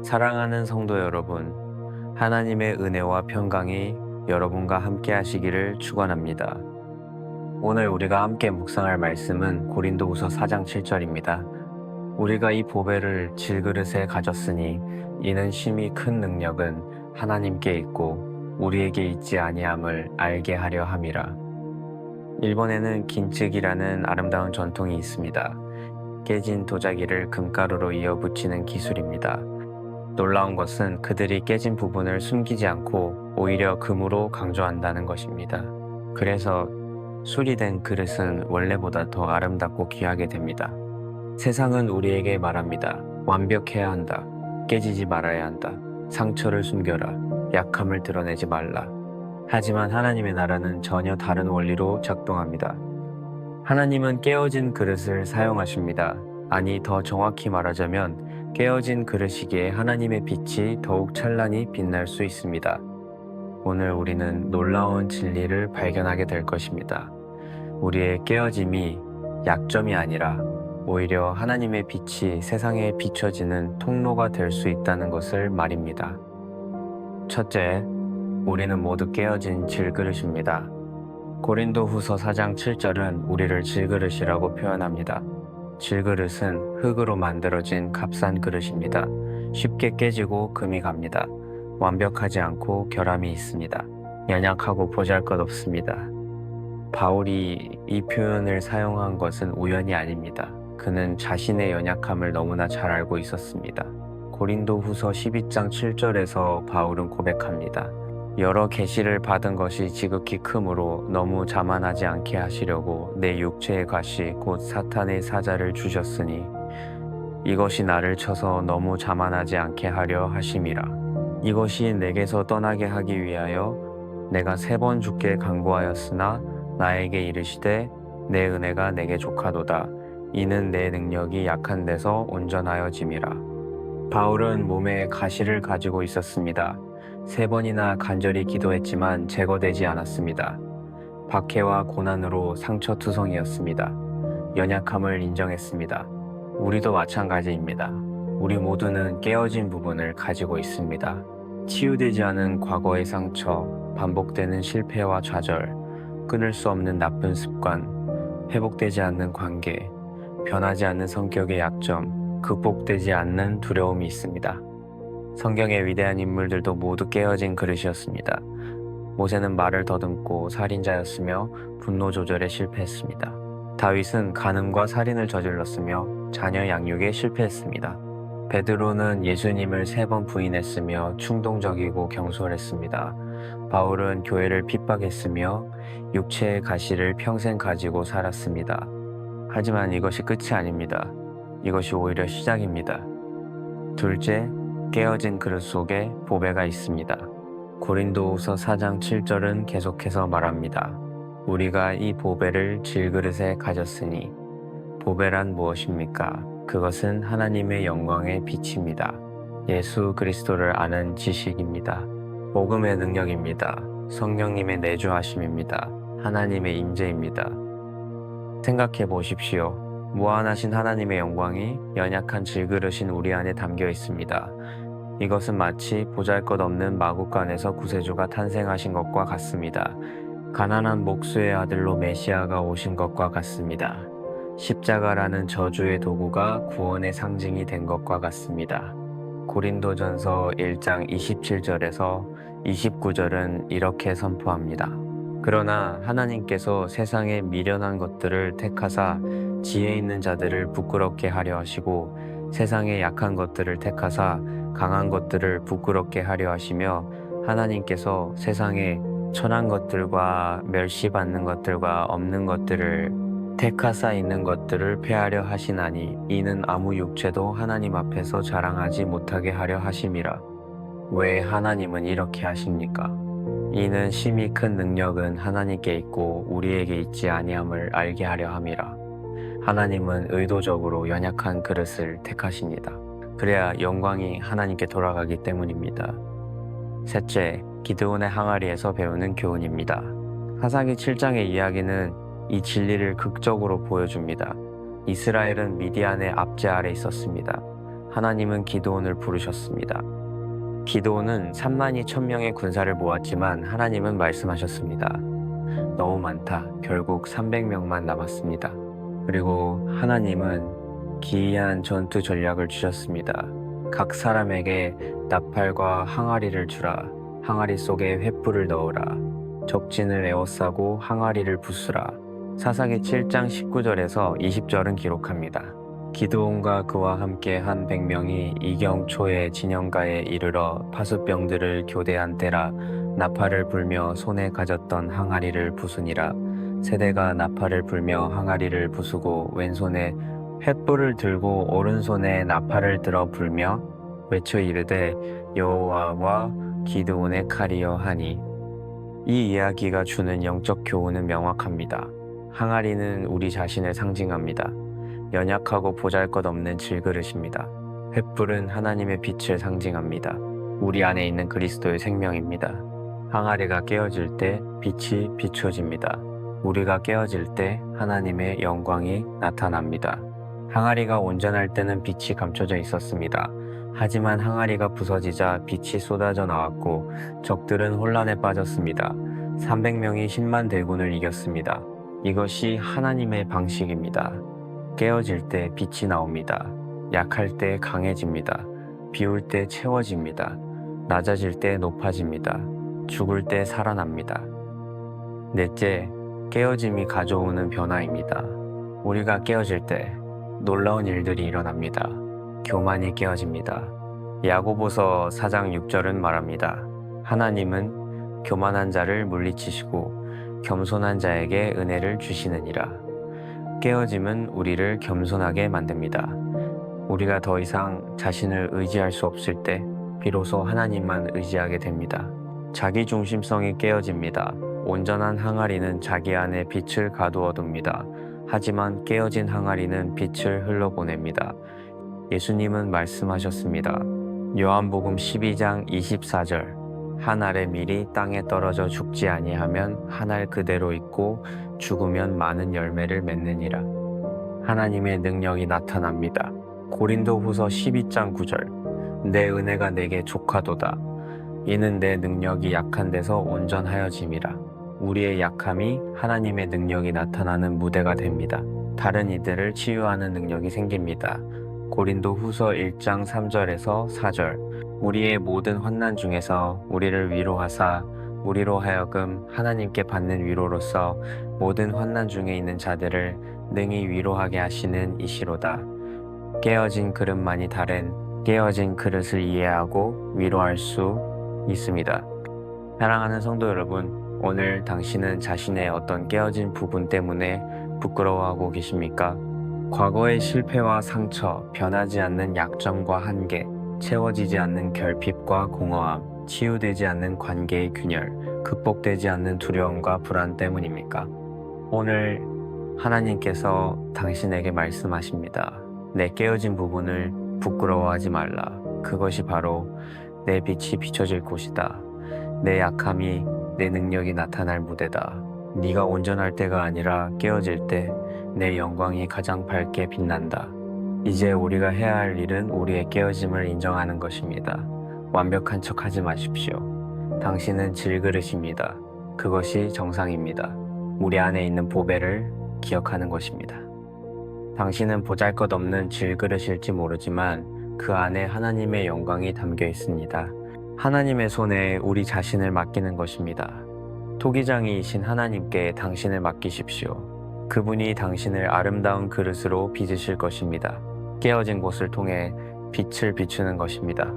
사랑하는 성도 여러분, 하나님의 은혜와 평강이 여러분과 함께 하시기를 축원합니다. 오늘 우리가 함께 묵상할 말씀은 고린도후서 4장 7절입니다. 우리가 이 보배를 질그릇에 가졌으니 이는 심히 큰 능력은 하나님께 있고 우리에게 있지 아니함을 알게 하려 함이라. 일본에는 긴찍이라는 아름다운 전통이 있습니다. 깨진 도자기를 금가루로 이어 붙이는 기술입니다. 놀라운 것은 그들이 깨진 부분을 숨기지 않고 오히려 금으로 강조한다는 것입니다. 그래서 수리된 그릇은 원래보다 더 아름답고 귀하게 됩니다. 세상은 우리에게 말합니다. 완벽해야 한다. 깨지지 말아야 한다. 상처를 숨겨라. 약함을 드러내지 말라. 하지만 하나님의 나라는 전혀 다른 원리로 작동합니다. 하나님은 깨어진 그릇을 사용하십니다. 아니, 더 정확히 말하자면 깨어진 그릇이기에 하나님의 빛이 더욱 찬란히 빛날 수 있습니다. 오늘 우리는 놀라운 진리를 발견하게 될 것입니다. 우리의 깨어짐이 약점이 아니라 오히려 하나님의 빛이 세상에 비춰지는 통로가 될 수 있다는 것을 말입니다. 첫째, 우리는 모두 깨어진 질그릇입니다. 고린도후서 4장 7절은 우리를 질그릇이라고 표현합니다. 질그릇은 흙으로 만들어진 값싼 그릇입니다. 쉽게 깨지고 금이 갑니다. 완벽하지 않고 결함이 있습니다. 연약하고 보잘것없습니다. 바울이 이 표현을 사용한 것은 우연이 아닙니다. 그는 자신의 연약함을 너무나 잘 알고 있었습니다. 고린도후서 12장 7절에서 바울은 고백합니다. 여러 계시를 받은 것이 지극히 크므로 너무 자만하지 않게 하시려고 내 육체의 가시 곧 사탄의 사자를 주셨으니 이것이 나를 쳐서 너무 자만하지 않게 하려 하심이라. 이것이 내게서 떠나게 하기 위하여 내가 3번 주께 간구하였으나 나에게 이르시되 내 은혜가 내게 족하도다. 이는 내 능력이 약한 데서 온전하여짐이라. 바울은 몸에 가시를 가지고 있었습니다. 3번이나 간절히 기도했지만 제거되지 않았습니다. 박해와 고난으로 상처투성이었습니다. 연약함을 인정했습니다. 우리도 마찬가지입니다. 우리 모두는 깨어진 부분을 가지고 있습니다. 치유되지 않은 과거의 상처, 반복되는 실패와 좌절, 끊을 수 없는 나쁜 습관, 회복되지 않는 관계, 변하지 않는 성격의 약점, 극복되지 않는 두려움이 있습니다. 성경의 위대한 인물들도 모두 깨어진 그릇이었습니다. 모세는 말을 더듬고 살인자였으며 분노 조절에 실패했습니다. 다윗은 간음과 살인을 저질렀으며 자녀 양육에 실패했습니다. 베드로는 예수님을 3번 부인했으며 충동적이고 경솔했습니다. 바울은 교회를 핍박했으며 육체의 가시를 평생 가지고 살았습니다. 하지만 이것이 끝이 아닙니다. 이것이 오히려 시작입니다. 둘째, 깨어진 그릇 속에 보배가 있습니다. 고린도후서 4장 7절은 계속해서 말합니다. 우리가 이 보배를 질그릇에 가졌으니. 보배란 무엇입니까? 그것은 하나님의 영광의 빛입니다. 예수 그리스도를 아는 지식입니다. 복음의 능력입니다. 성령님의 내주하심입니다. 하나님의 임재입니다. 생각해 보십시오. 무한하신 하나님의 영광이 연약한 질그릇인 우리 안에 담겨 있습니다. 이것은 마치 보잘것없는 마구간에서 구세주가 탄생하신 것과 같습니다. 가난한 목수의 아들로 메시아가 오신 것과 같습니다. 십자가라는 저주의 도구가 구원의 상징이 된 것과 같습니다. 고린도전서 1장 27절에서 29절은 이렇게 선포합니다. 그러나 하나님께서 세상의 미련한 것들을 택하사 지혜 있는 자들을 부끄럽게 하려 하시고 세상의 약한 것들을 택하사 강한 것들을 부끄럽게 하려 하시며 하나님께서 세상의 천한 것들과 멸시받는 것들과 없는 것들을 택하사 있는 것들을 폐하려 하시나니 이는 아무 육체도 하나님 앞에서 자랑하지 못하게 하려 하심이라. 왜 하나님은 이렇게 하십니까? 이는 심히 큰 능력은 하나님께 있고 우리에게 있지 아니함을 알게 하려 함이라. 하나님은 의도적으로 연약한 그릇을 택하십니다. 그래야 영광이 하나님께 돌아가기 때문입니다. 셋째, 기드온의 항아리에서 배우는 교훈입니다. 사사기 7장의 이야기는 이 진리를 극적으로 보여줍니다. 이스라엘은 미디안의 압제 아래 있었습니다. 하나님은 기드온을 부르셨습니다. 기드온은 32,000명의 군사를 모았지만 하나님은 말씀하셨습니다. 너무 많다. 결국 300명만 남았습니다. 그리고 하나님은 기이한 전투 전략을 주셨습니다. 각 사람에게 나팔과 항아리를 주라. 항아리 속에 횃불을 넣으라. 적진을 에워싸고 항아리를 부수라. 사사기 7장 19절에서 20절은 기록합니다. 기드온과 그와 함께 한 100명이 이경초의 진영가에 이르러 파수병들을 교대한 때라 나팔을 불며 손에 가졌던 항아리를 부수니라. 세대가 나팔을 불며 항아리를 부수고 왼손에 횃불을 들고 오른손에 나팔을 들어 불며 외쳐 이르되 여호와와 기드온의 칼이여 하니. 이 이야기가 주는 영적 교훈은 명확합니다. 항아리는 우리 자신을 상징합니다. 연약하고 보잘것없는 질그릇입니다. 횃불은 하나님의 빛을 상징합니다. 우리 안에 있는 그리스도의 생명입니다. 항아리가 깨어질 때 빛이 비춰집니다. 우리가 깨어질 때 하나님의 영광이 나타납니다. 항아리가 온전할 때는 빛이 감춰져 있었습니다. 하지만 항아리가 부서지자 빛이 쏟아져 나왔고 적들은 혼란에 빠졌습니다. 300명이 10만 대군을 이겼습니다. 이것이 하나님의 방식입니다. 깨어질 때 빛이 나옵니다. 약할 때 강해집니다. 비울 때 채워집니다. 낮아질 때 높아집니다. 죽을 때 살아납니다. 넷째, 깨어짐이 가져오는 변화입니다. 우리가 깨어질 때 놀라운 일들이 일어납니다. 교만이 깨어집니다. 야고보서 4장 6절은 말합니다. 하나님은 교만한 자를 물리치시고 겸손한 자에게 은혜를 주시느니라. 깨어짐은 우리를 겸손하게 만듭니다. 우리가 더 이상 자신을 의지할 수 없을 때 비로소 하나님만 의지하게 됩니다. 자기 중심성이 깨어집니다. 온전한 항아리는 자기 안에 빛을 가두어둡니다. 하지만 깨어진 항아리는 빛을 흘러보냅니다. 예수님은 말씀하셨습니다. 요한복음 12장 24절 한 알의 밀이 땅에 떨어져 죽지 아니하면 한 알 그대로 있고 죽으면 많은 열매를 맺느니라. 하나님의 능력이 나타납니다. 고린도후서 12장 9절 내 은혜가 내게 족하도다. 이는 내 능력이 약한 데서 온전하여짐이라. 우리의 약함이 하나님의 능력이 나타나는 무대가 됩니다. 다른 이들을 치유하는 능력이 생깁니다. 고린도후서 1장 3절에서 4절 우리의 모든 환난 중에서 우리를 위로하사 우리로 하여금 하나님께 받는 위로로서 모든 환난 중에 있는 자들을 능히 위로하게 하시는 이시로다. 깨어진 그릇만이 다른 깨어진 그릇을 이해하고 위로할 수 있습니다. 사랑하는 성도 여러분, 오늘 당신은 자신의 어떤 깨어진 부분 때문에 부끄러워하고 계십니까? 과거의 실패와 상처, 변하지 않는 약점과 한계, 채워지지 않는 결핍과 공허함, 치유되지 않는 관계의 균열, 극복되지 않는 두려움과 불안 때문입니까? 오늘 하나님께서 당신에게 말씀하십니다. 내 깨어진 부분을 부끄러워하지 말라. 그것이 바로 내 빛이 비춰질 곳이다. 내 약함이 내 능력이 나타날 무대다. 네가 온전할 때가 아니라 깨어질 때 내 영광이 가장 밝게 빛난다. 이제 우리가 해야 할 일은 우리의 깨어짐을 인정하는 것입니다. 완벽한 척 하지 마십시오. 당신은 질그릇입니다. 그것이 정상입니다. 우리 안에 있는 보배를 기억하는 것입니다. 당신은 보잘것없는 질그릇일지 모르지만 그 안에 하나님의 영광이 담겨 있습니다. 하나님의 손에 우리 자신을 맡기는 것입니다. 토기장이이신 하나님께 당신을 맡기십시오. 그분이 당신을 아름다운 그릇으로 빚으실 것입니다. 깨어진 곳을 통해 빛을 비추는 것입니다.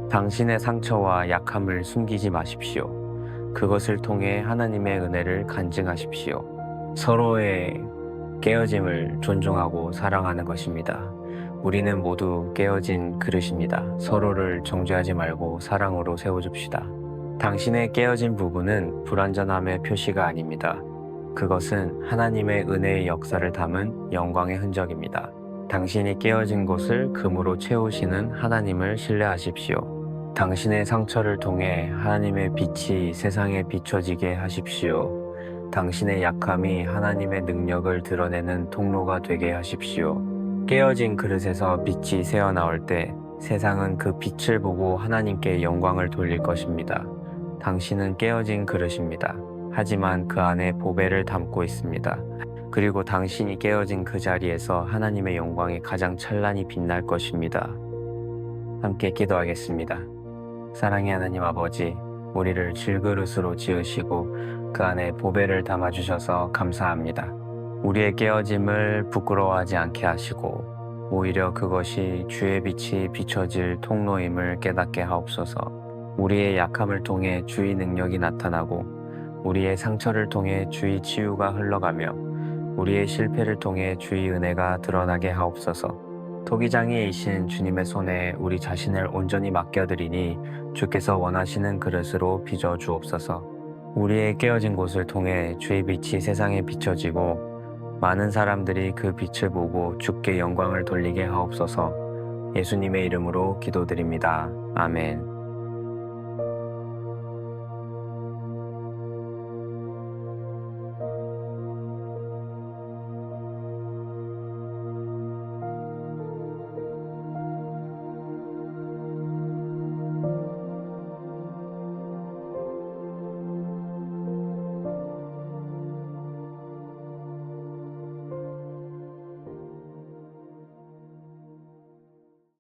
당신의 상처와 약함을 숨기지 마십시오. 그것을 통해 하나님의 은혜를 간증하십시오. 서로의 깨어짐을 존중하고 사랑하는 것입니다. 우리는 모두 깨어진 그릇입니다. 서로를 정죄하지 말고 사랑으로 세워줍시다. 당신의 깨어진 부분은 불완전함의 표시가 아닙니다. 그것은 하나님의 은혜의 역사를 담은 영광의 흔적입니다. 당신이 깨어진 곳을 금으로 채우시는 하나님을 신뢰하십시오. 당신의 상처를 통해 하나님의 빛이 세상에 비춰지게 하십시오. 당신의 약함이 하나님의 능력을 드러내는 통로가 되게 하십시오. 깨어진 그릇에서 빛이 새어나올 때 세상은 그 빛을 보고 하나님께 영광을 돌릴 것입니다. 당신은 깨어진 그릇입니다. 하지만 그 안에 보배를 담고 있습니다. 그리고 당신이 깨어진 그 자리에서 하나님의 영광이 가장 찬란히 빛날 것입니다. 함께 기도하겠습니다. 사랑의 하나님 아버지, 우리를 질그릇으로 지으시고 그 안에 보배를 담아주셔서 감사합니다. 우리의 깨어짐을 부끄러워하지 않게 하시고 오히려 그것이 주의 빛이 비춰질 통로임을 깨닫게 하옵소서. 우리의 약함을 통해 주의 능력이 나타나고 우리의 상처를 통해 주의 치유가 흘러가며 우리의 실패를 통해 주의 은혜가 드러나게 하옵소서. 토기장이이신 주님의 손에 우리 자신을 온전히 맡겨드리니 주께서 원하시는 그릇으로 빚어 주옵소서. 우리의 깨어진 곳을 통해 주의 빛이 세상에 비춰지고 많은 사람들이 그 빛을 보고 주께 영광을 돌리게 하옵소서. 예수님의 이름으로 기도드립니다. 아멘.